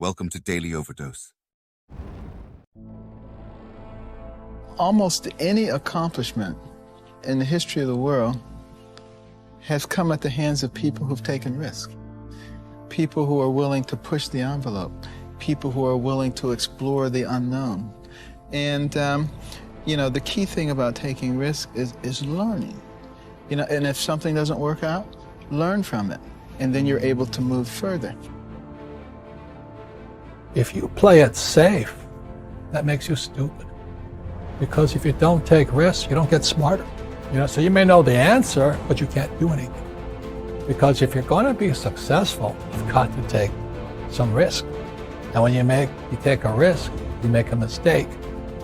Welcome to Daily Overdose. Almost any accomplishment in the history of the world has come at the hands of people who've taken risks. People who are willing to push the envelope. People who are willing to explore the unknown. And, the key thing about taking risks is learning. And if something doesn't work out, learn from it. And then you're able to move further. If you play it safe, that makes you stupid. Because if you don't take risks, you don't get smarter. So you may know the answer, but you can't do anything. Because if you're going to be successful, you've got to take some risk. And when you take a risk, you make a mistake,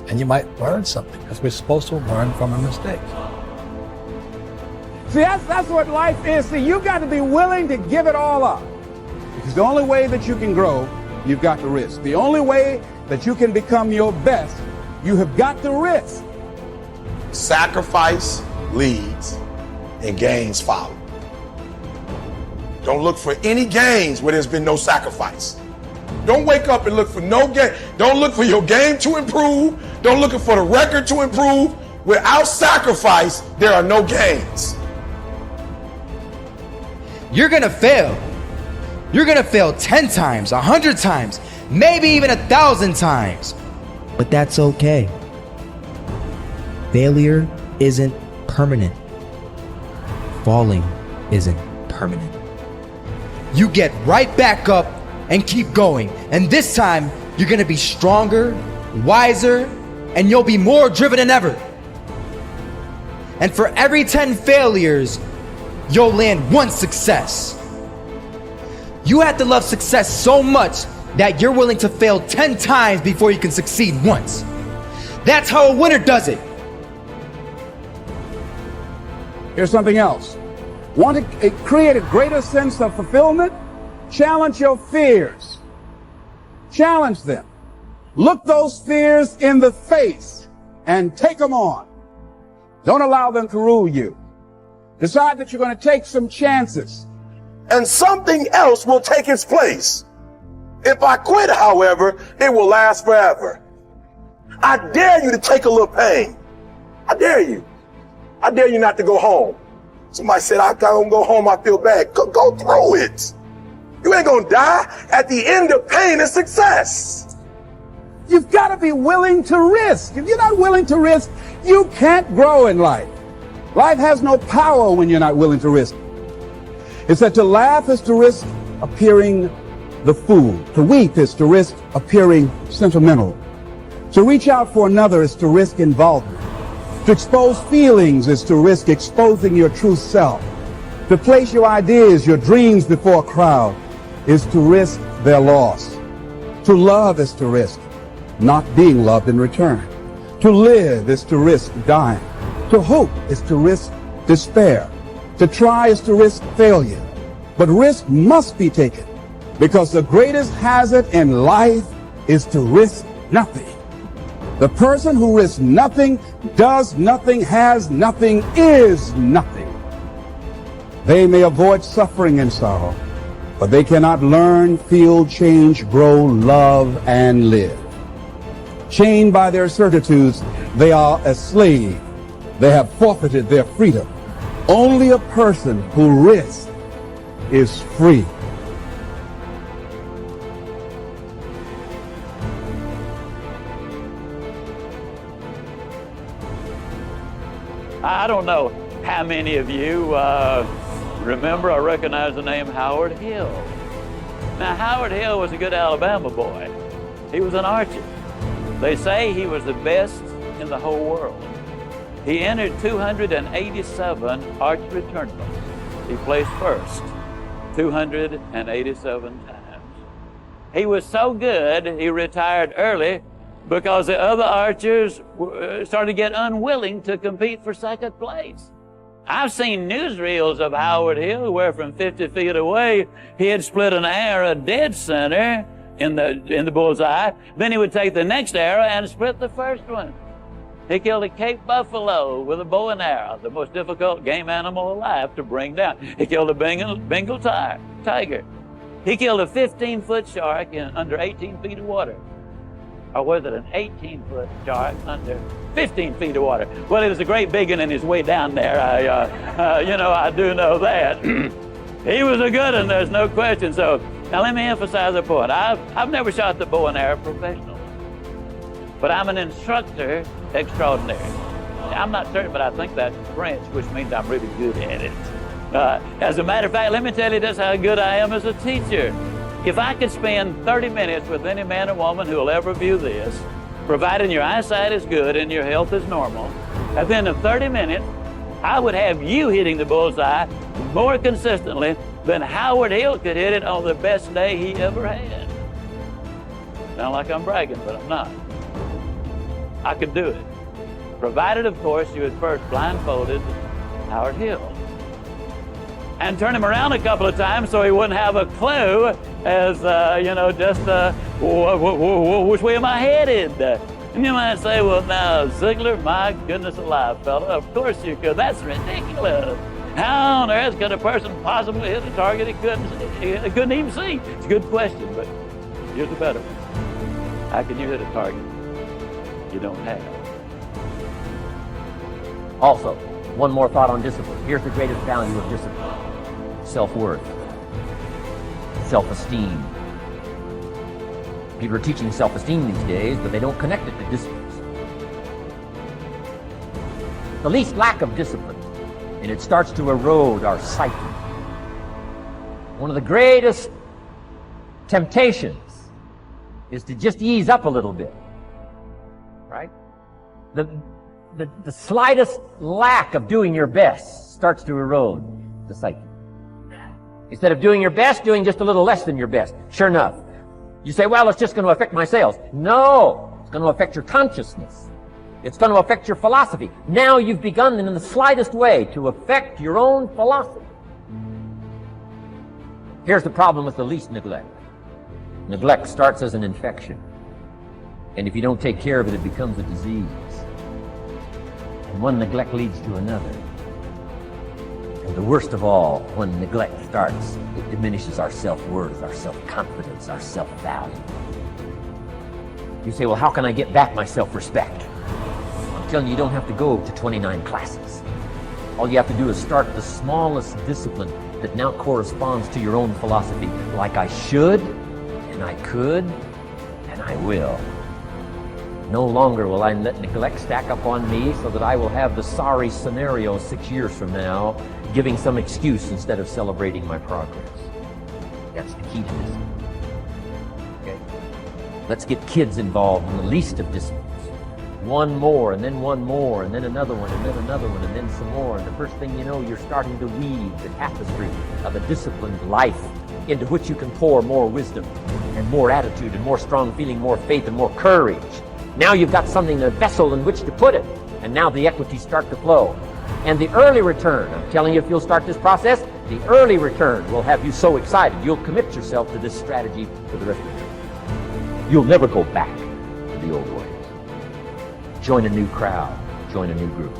and you might learn something, because we're supposed to learn from our mistakes. See, that's what life is. See, you've got to be willing to give it all up. Because the only way that you can grow, you've got to risk. The only way that you can become your best, you have got to risk. Sacrifice leads and gains follow. Don't look for any gains where there's been no sacrifice. Don't wake up and look for no gain. Don't look for your game to improve. Don't look for the record to improve. Without sacrifice, there are no gains. You're gonna fail. You're gonna fail 10 times, 100 times, maybe even 1,000 times. But that's okay. Failure isn't permanent. Falling isn't permanent. You get right back up and keep going. And this time, you're gonna be stronger, wiser, and you'll be more driven than ever. And for every 10 failures, you'll land one success. You have to love success so much that you're willing to fail 10 times before you can succeed once. That's how a winner does it. Here's something else. Want to create a greater sense of fulfillment? Challenge your fears. Challenge them. Look those fears in the face and take them on. Don't allow them to rule you. Decide that you're going to take some chances. And something else will take its place. If I quit, however, it will last forever. I dare you to take a little pain. I dare you. I dare you not to go home. Somebody said, I don't go home, I feel bad. Go through it. You ain't gonna die. At the end of pain is success. You've got to be willing to risk. If you're not willing to risk, you can't grow in life. Life has no power when you're not willing to risk. It said to laugh is to risk appearing the fool. To weep is to risk appearing sentimental. To reach out for another is to risk involvement. To expose feelings is to risk exposing your true self. To place your ideas, your dreams before a crowd is to risk their loss. To love is to risk not being loved in return. To live is to risk dying. To hope is to risk despair. To try is to risk failure. But risk must be taken, because the greatest hazard in life is to risk nothing. The person who risks nothing, does nothing, has nothing, is nothing. They may avoid suffering and sorrow, but they cannot learn, feel, change, grow, love, and live. Chained by their certitudes, they are a slave. They have forfeited their freedom. Only a person who risks is free. I don't know how many of you remember or recognize the name Howard Hill. Now, Howard Hill was a good Alabama boy. He was an archer. They say he was the best in the whole world. He entered 287 archery tournaments. He placed first 287 times. He was so good, he retired early because the other archers started to get unwilling to compete for second place. I've seen newsreels of Howard Hill where from 50 feet away, he had split an arrow dead center in the bullseye. Then he would take the next arrow and split the first one. He killed a Cape buffalo with a bow and arrow, the most difficult game animal alive to bring down. He killed a Bengal tiger. He killed a 15-foot shark in under 18 feet of water. Or was it an 18-foot shark under 15 feet of water? Well, it was a great big one in his way down there. I do know that. He was a good one, there's no question. So now let me emphasize the point. I've never shot the bow and arrow professionally, but I'm an instructor extraordinary. I'm not certain, but I think that's French, which means I'm really good at it. As a matter of fact, let me tell you just how good I am as a teacher. If I could spend 30 minutes with any man or woman who will ever view this, providing your eyesight is good and your health is normal, at the end of 30 minutes, I would have you hitting the bullseye more consistently than Howard Hill could hit it on the best day he ever had. Sound like I'm bragging, but I'm not. I could do it. Provided, of course, you had first blindfolded Howard Hill and turn him around a couple of times so he wouldn't have a clue as, which way am I headed? And you might say, well, now, Ziegler, my goodness alive, fella, of course you could. That's ridiculous. How on earth could a person possibly hit a target he couldn't even see? It's a good question, but here's a better one. How can you hit a target you don't have? Also, one more thought on discipline. Here's the greatest value of discipline. Self-worth, self-esteem. People are teaching self-esteem these days, but they don't connect it to discipline. The least lack of discipline, and it starts to erode our psyche. One of the greatest temptations is to just ease up a little bit, right? The slightest lack of doing your best starts to erode the psyche. Instead of doing your best, doing just a little less than your best. Sure enough. You say, well, it's just going to affect my sales. No, it's going to affect your consciousness. It's going to affect your philosophy. Now you've begun in the slightest way to affect your own philosophy. Here's the problem with the least neglect. Neglect starts as an infection. And if you don't take care of it, it becomes a disease. And one neglect leads to another. And the worst of all, when neglect starts, it diminishes our self-worth, our self-confidence, our self-value. You say, well, how can I get back my self-respect? I'm telling you, you don't have to go to 29 classes. All you have to do is start the smallest discipline that now corresponds to your own philosophy, like I should, and I could, and I will. No longer will I let neglect stack up on me so that I will have the sorry scenario 6 years from now, giving some excuse instead of celebrating my progress. That's the key to discipline. Okay? Let's get kids involved in the least of disciplines. One more, and then one more, and then another one, and then another one, and then some more. And the first thing you know, you're starting to weave the tapestry of a disciplined life into which you can pour more wisdom and more attitude and more strong feeling, more faith and more courage. Now you've got something, a vessel in which to put it. And now the equities start to flow. And the early return, I'm telling you, if you'll start this process, the early return will have you so excited, you'll commit yourself to this strategy for the rest of your life. You'll never go back to the old ways. Join a new crowd, join a new group.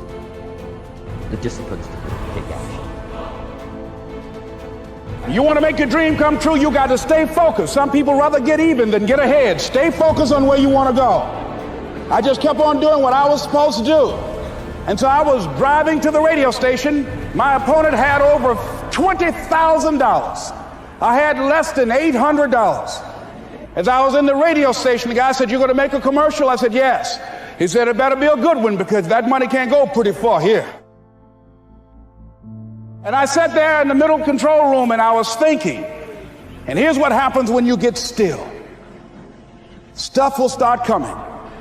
The disciplines to take action. You want to make your dream come true, you got to stay focused. Some people rather get even than get ahead. Stay focused on where you want to go. I just kept on doing what I was supposed to do. And so I was driving to the radio station. My opponent had over $20,000. I had less than $800. As I was in the radio station, the guy said, "You're going to make a commercial?" I said, "Yes." He said, "It better be a good one because that money can't go pretty far here." And I sat there in the middle control room and I was thinking. And here's what happens when you get still. Stuff will start coming.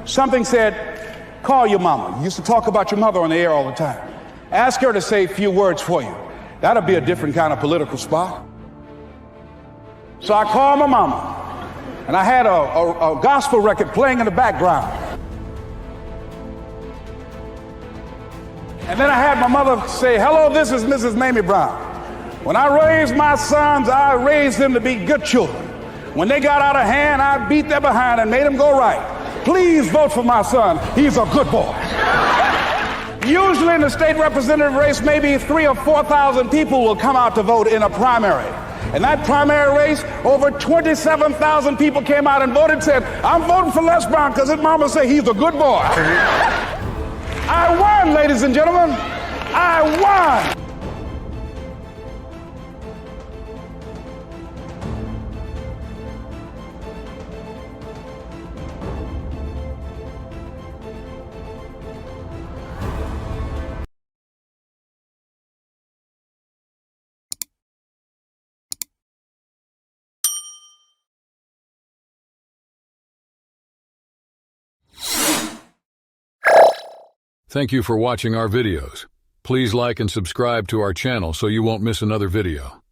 Something said, "Call your mama." You used to talk about your mother on the air all the time. Ask her to say a few words for you. That'll be a different kind of political spot. So I called my mama. And I had a gospel record playing in the background. And then I had my mother say, "Hello, this is Mrs. Mamie Brown. When I raised my sons, I raised them to be good children. When they got out of hand, I beat their behind and made them go right. Please vote for my son. He's a good boy." Usually in the state representative race, maybe 3,000 or 4,000 people will come out to vote in a primary. In that primary race, over 27,000 people came out and voted, said, I'm voting for Les Brown because his mama said he's a good boy. I won, ladies and gentlemen. I won. Thank you for watching our videos. Please like and subscribe to our channel so you won't miss another video.